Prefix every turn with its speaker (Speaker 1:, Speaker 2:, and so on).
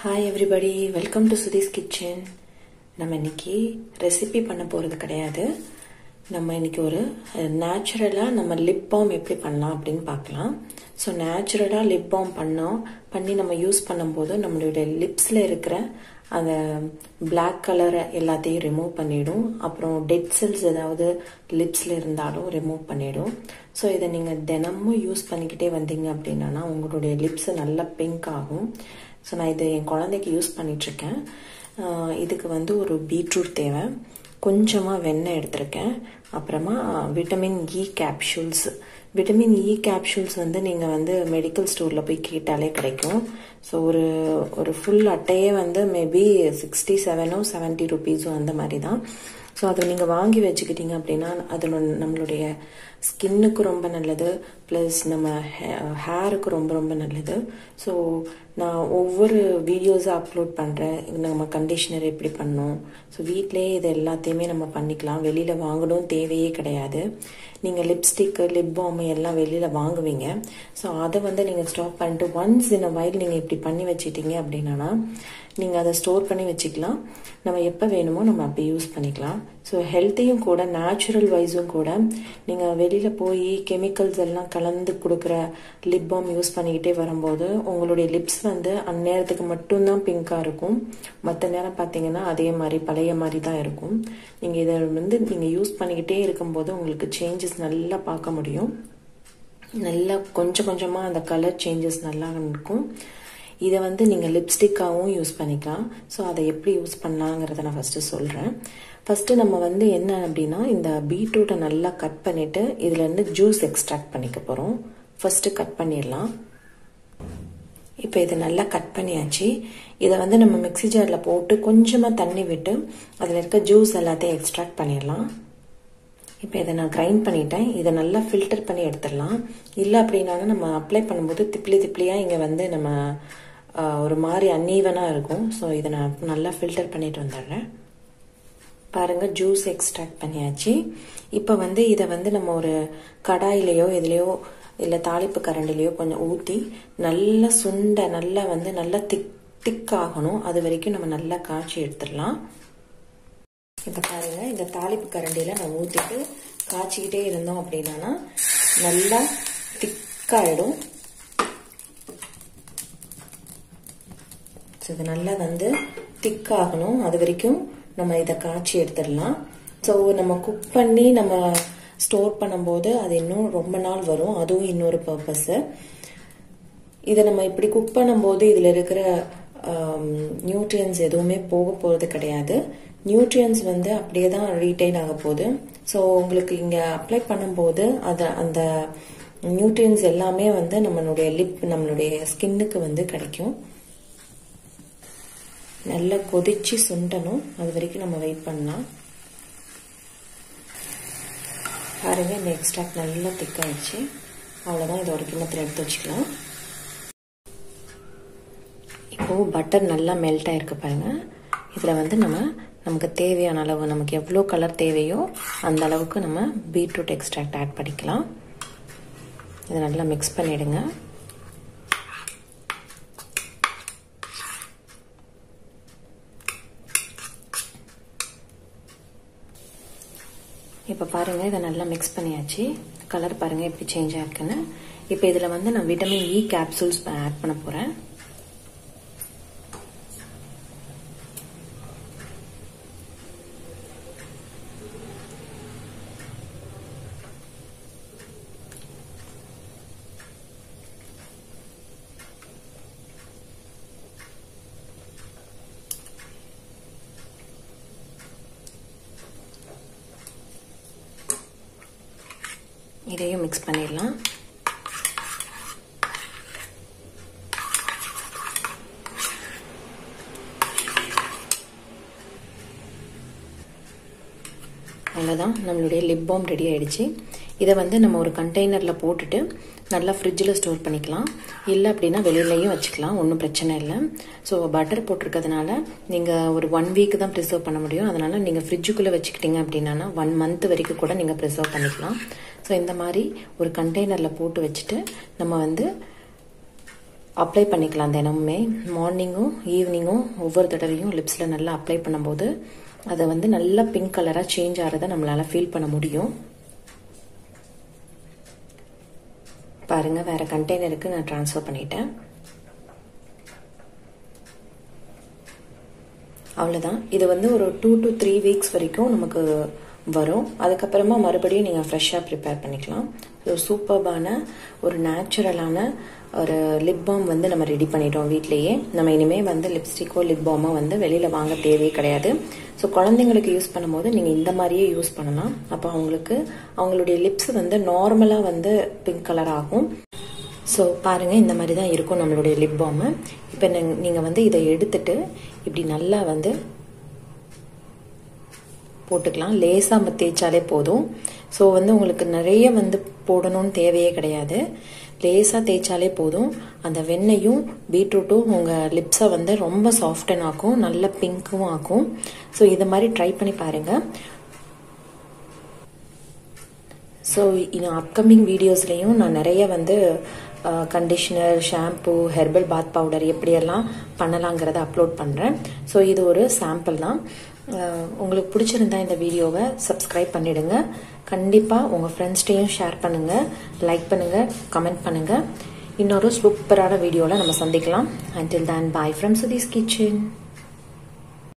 Speaker 1: Hi everybody, welcome to Sudhi's Kitchen. நம்ம இன்னைக்கு recipe பண்ண போறது கிடையாது. நம்ம இன்னைக்கு ஒரு நேச்சுரலா நம்ம லிப் பாம் எப்படி பண்ணலாம் அப்படினு பார்க்கலாம். சோ நேச்சுரலா லிப் பாம் பண்ணி நம்ம யூஸ் பண்ணும்போது நம்மளுடைய லிப்ஸ்ல இருக்கிற அந்த Black கலர் எல்லாத்தையும் ரிமூவ் பண்ணிடும். அப்புறம் டெட் செல்ஸ் ஏதாவது லிப்ஸ்ல இருந்தாலும் ரிமூவ் பண்ணிடும். சோ இத நீங்க தினமும் யூஸ் பண்ணிக்கிட்டே வந்தீங்க அப்படினா உங்களுடைய லிப்ஸ் நல்லா பிங்க் ஆகும். சோ நான் இத என் குழந்தைக்கு யூஸ் பண்ணிட்டு இருக்கேன். இதுக்கு வந்து ஒரு பீட்ரூட் தேவை, கொஞ்சமா வெண்ணெய் எடுத்துர்க்கேன், அப்புறமா vitamin E capsules. Vitamin E capsules வந்து நீங்க வந்து மெடிக்கல் ஸ்டோர்ல போய் கேட்டாலே கிடைக்கும். சோ ஒரு ஃபுல் அட்டையே வந்து மேபி 67 or 70 rupees அந்த மாதிரி தான். சோ அதை நீங்க வாங்கி வச்சுக்கிட்டீங்க அப்படின்னா அது நம்மளுடைய ஸ்கின்னுக்கு ரொம்ப நல்லது, பிளஸ் நம்ம ஹேருக்கு ரொம்ப ரொம்ப நல்லது. ஸோ நான் ஒவ்வொரு வீடியோஸை அப்லோட் பண்ணுறேன். நம்ம கண்டிஷனர் எப்படி பண்ணணும், ஸோ வீட்டிலேயே இது எல்லாத்தையுமே நம்ம பண்ணிக்கலாம். வெளியில் வாங்கணும் தேவையே கிடையாது. நீங்கள் லிப்ஸ்டிக்கு லிப் பாம் எல்லாம் வெளியில் வாங்குவீங்க. ஸோ அதை வந்து நீங்கள் ஸ்டாப் பண்ணிட்டு ஒன்ஸ் இன் அ வைல் நீங்கள் இப்படி பண்ணி வச்சுட்டீங்க அப்படின்னா நீங்கள் அதை ஸ்டோர் பண்ணி வச்சுக்கலாம். நம்ம எப்போ வேணுமோ நம்ம அப்படி யூஸ் பண்ணிக்கலாம். ஸோ ஹெல்த்தையும் கூட நேச்சுரல் வைஸும் கூட நீங்கள் வெளியில் போய் கெமிக்கல்ஸ் எல்லாம் கலந்து கொடுக்குற லிப் பாம் யூஸ் பண்ணிக்கிட்டே வரும்போது உங்களுடைய லிப்ஸ் வந்து அந்நேரத்துக்கு மட்டும்தான் பிங்காக இருக்கும். மற்ற நேரம் பார்த்தீங்கன்னா அதே மாதிரி பழைய மாதிரி தான் இருக்கும். நீங்கள் இதை வந்து நீங்கள் யூஸ் பண்ணிக்கிட்டே இருக்கும்போது உங்களுக்கு சேஞ்சஸ் நல்லா பார்க்க முடியும். நல்லா கொஞ்சம் கொஞ்சமாக அந்த கலர் சேஞ்சஸ் நல்லா இருக்கும். இதை வந்து நீங்கள் லிப்ஸ்டிக்காகவும் யூஸ் பண்ணிக்கலாம். ஸோ அதை எப்படி யூஸ் பண்ணலாங்கிறத நான் ஃபர்ஸ்ட் சொல்கிறேன். ஃபர்ஸ்ட் நம்ம வந்து என்ன அப்படின்னா இந்த பீட்ரூட்டை நல்லா கட் பண்ணிட்டு இதுல இருந்து ஜூஸ் எக்ஸ்ட்ராக்ட் பண்ணிக்க போறோம். ஃபர்ஸ்ட் கட் பண்ணிடலாம். இப்போ இதை நல்லா கட் பண்ணியாச்சு. இதை வந்து நம்ம மிக்ஸி ஜார்ல போட்டு கொஞ்சமா தண்ணி விட்டு அதில் இருக்க ஜூஸ் எல்லாத்தையும் எக்ஸ்ட்ராக்ட் பண்ணிடலாம். இப்போ இதை நான் கிரைண்ட் பண்ணிட்டேன். இதை நல்லா ஃபில்டர் பண்ணி எடுத்துடலாம். இல்லை அப்படின்னாலும் நம்ம அப்ளை பண்ணும்போது திப்ளியா இங்கே வந்து நம்ம ஒரு மாதிரி அன்ஈவனா இருக்கும். ஸோ இதை நான் நல்லா ஃபில்டர் பண்ணிட்டு வந்துடுறேன். பாருங்க, ஜூஸ் எக்ஸ்ட்ராக்ட் பண்ணியாச்சு. இப்போ வந்து இதை வந்து நம்ம ஒரு கடாயிலையோ இதுலையோ இல்லை தாளிப்பு கரண்டிலையோ கொஞ்சம் ஊற்றி நல்லா சுண்ட நல்லா திக் ஆகணும். அது வரைக்கும் நம்ம நல்லா காய்ச்சி எடுத்துடலாம். இப்போ பாருங்க, இந்த தாளிப்பு கரண்டியில நான் ஊற்றிட்டு காய்ச்சிக்கிட்டே இருந்தோம் அப்படின்னா நல்லா திக்காயிடும். இது நல்லா வந்து திக்காகணும். அது வரைக்கும் நம்ம இதை காய்ச்சி எடுத்துடலாம். ஸோ நம்ம குக் பண்ணி நம்ம ஸ்டோர் பண்ணும்போது அது இன்னும் ரொம்ப நாள் வரும். அதுவும் இன்னொரு பர்பஸ். இதை நம்ம இப்படி குக் பண்ணும்போது இதில் இருக்கிற நியூட்ரியன்ஸ் எதுவுமே போக போகிறது கிடையாது. நியூட்ரியன்ஸ் வந்து அப்படியே தான் ரீட்டைன் ஆக போகுது. ஸோ உங்களுக்கு இங்கே அப்ளை பண்ணும்போது அந்த நியூட்ரியன்ஸ் எல்லாமே வந்து நம்மளுடைய ஸ்கின்னுக்கு வந்து கிடைக்கும். நல்லா கொதிச்சு சுண்டணும். அது வரைக்கும் நம்ம வெயிட் பண்ணலாம். பாருங்க, இந்த எக்ஸ்ட்ராக்ட் நல்லா திக்காயிடுச்சு. அவ்வளோதான். இதை ஒரு கிண்ணத்தில் எடுத்து வச்சுக்கலாம். இப்போ பட்டர் நல்லா மெல்ட் ஆயிருக்கு பாருங்க. இதில் வந்து நமக்கு தேவையான அளவு, நமக்கு எவ்வளோ கலர் தேவையோ அந்த அளவுக்கு நம்ம பீட்ரூட் எக்ஸ்ட்ராக்ட் ஆட் பண்ணிக்கலாம். இதை நல்லா மிக்ஸ் பண்ணிடுங்க. இப்போ பாருங்க, இதை நல்லா மிக்ஸ் பண்ணியாச்சு. கலர் பாருங்க எப்படி சேஞ்ச் ஆயிருக்குன்னு. இப்போ இதில் வந்து நான் விட்டமின் இ கேப்சூல்ஸ் ஆட் பண்ண போறேன். இதையும் மிக்ஸ் பண்ணிடலாம். அவ்வளோதான், நம்மளுடைய லிப் பாம் ரெடி ஆயிடுச்சு. இதை வந்து நம்ம ஒரு கண்டெய்னர்ல போட்டுட்டு நல்லா ஃப்ரிட்ஜில் ஸ்டோர் பண்ணிக்கலாம். இல்லை அப்படின்னா வெளியிலையும் வச்சுக்கலாம், ஒன்றும் பிரச்சனை இல்லை. ஸோ பட்டர் போட்டிருக்கிறதுனால நீங்கள் ஒரு 1 week தான் ப்ரிசர்வ் பண்ண முடியும். அதனால நீங்கள் ஃப்ரிட்ஜுக்குள்ளே வச்சுக்கிட்டீங்க அப்படின்னா 1 month வரைக்கும் கூட நீங்கள் ப்ரிசர்வ் பண்ணிக்கலாம். ஸோ இந்த மாதிரி ஒரு கண்டெய்னரில் போட்டு வச்சுட்டு நம்ம வந்து அப்ளை பண்ணிக்கலாம். தினமுமே மார்னிங்கும் ஈவினிங்கும் ஒவ்வொரு தடவையும் லிப்ஸில் நல்லா அப்ளை பண்ணும்போது அதை வந்து நல்லா பிங்க் கலராக சேஞ்ச் ஆகிறத நம்மளால ஃபீல் பண்ண முடியும். பாருங்க, வேற கண்டெய்னருக்கு நான் ட்ரான்ஸ்ஃபர் பண்ணிட்டேன். அவ்வளோதான். இது வந்து ஒரு 2 to 3 வீக்ஸ் வரைக்கும் நமக்கு வரும். அதுக்கப்புறமா மறுபடியும் நீங்கள் ஃப்ரெஷ்ஷாக ப்ரிப்பேர் பண்ணிக்கலாம். ஒரு சூப்பர்பான ஒரு நேச்சுரலான ஒரு லிப் பாம் வந்து நம்ம ரெடி பண்ணிட்டோம் வீட்லேயே. நம்ம இனிமேல் வந்து லிப்ஸ்டிக்கோ லிப் பாமோ வந்து வெளியில் வாங்க தேவையே கிடையாது. ஸோ குழந்தைங்களுக்கு யூஸ் பண்ணும்போது நீங்கள் இந்த மாதிரியே யூஸ் பண்ணலாம். அப்போ அவங்களுடைய லிப்ஸ் வந்து நார்மலாக வந்து பிங்க் கலர் ஆகும். ஸோ பாருங்கள், இந்த மாதிரி தான் இருக்கும் நம்மளுடைய லிப் பாமு. இப்போ நீங்கள் வந்து இதை எடுத்துட்டு இப்படி நல்லா வந்து போட்டுக்கலாம். லேசாக தேய்ச்சாலே போதும். ஸோ வந்து உங்களுக்கு நிறைய வந்து போடணும்னு தேவையே கிடையாது. லேசாக தேய்ச்சாலே போதும். அந்த வெண்ணெயும் பீட்ரூட்டும் உங்கள் லிப்ஸை வந்து ரொம்ப சாஃப்டன் ஆக்கும், நல்ல பிங்க்கும் ஆக்கும். ஸோ இதை மாதிரி ட்ரை பண்ணி பாருங்கள். ஸோ இன்னும் அப்கமிங் வீடியோஸ்லேயும் நான் நிறைய வந்து கண்டிஷனர், ஷாம்பு, ஹெர்பல் பாத் பவுடர் எப்படியெல்லாம் பண்ணலாங்கிறத அப்லோட் பண்ணுறேன். ஸோ இது ஒரு சாம்பிள் தான். உங்களுக்கு பிடிச்சிருந்தா இந்த வீடியோவை சப்ஸ்கிரைப் பண்ணிடுங்க. கண்டிப்பாக உங்கள் ஃப்ரெண்ட்ஸ்டையும் ஷேர் பண்ணுங்கள், லைக் பண்ணுங்கள், கமெண்ட் பண்ணுங்கள். இன்னொரு சூப்பரான வீடியோவில் நம்ம சந்திக்கலாம். Until then, bye from Sudhi's Kitchen.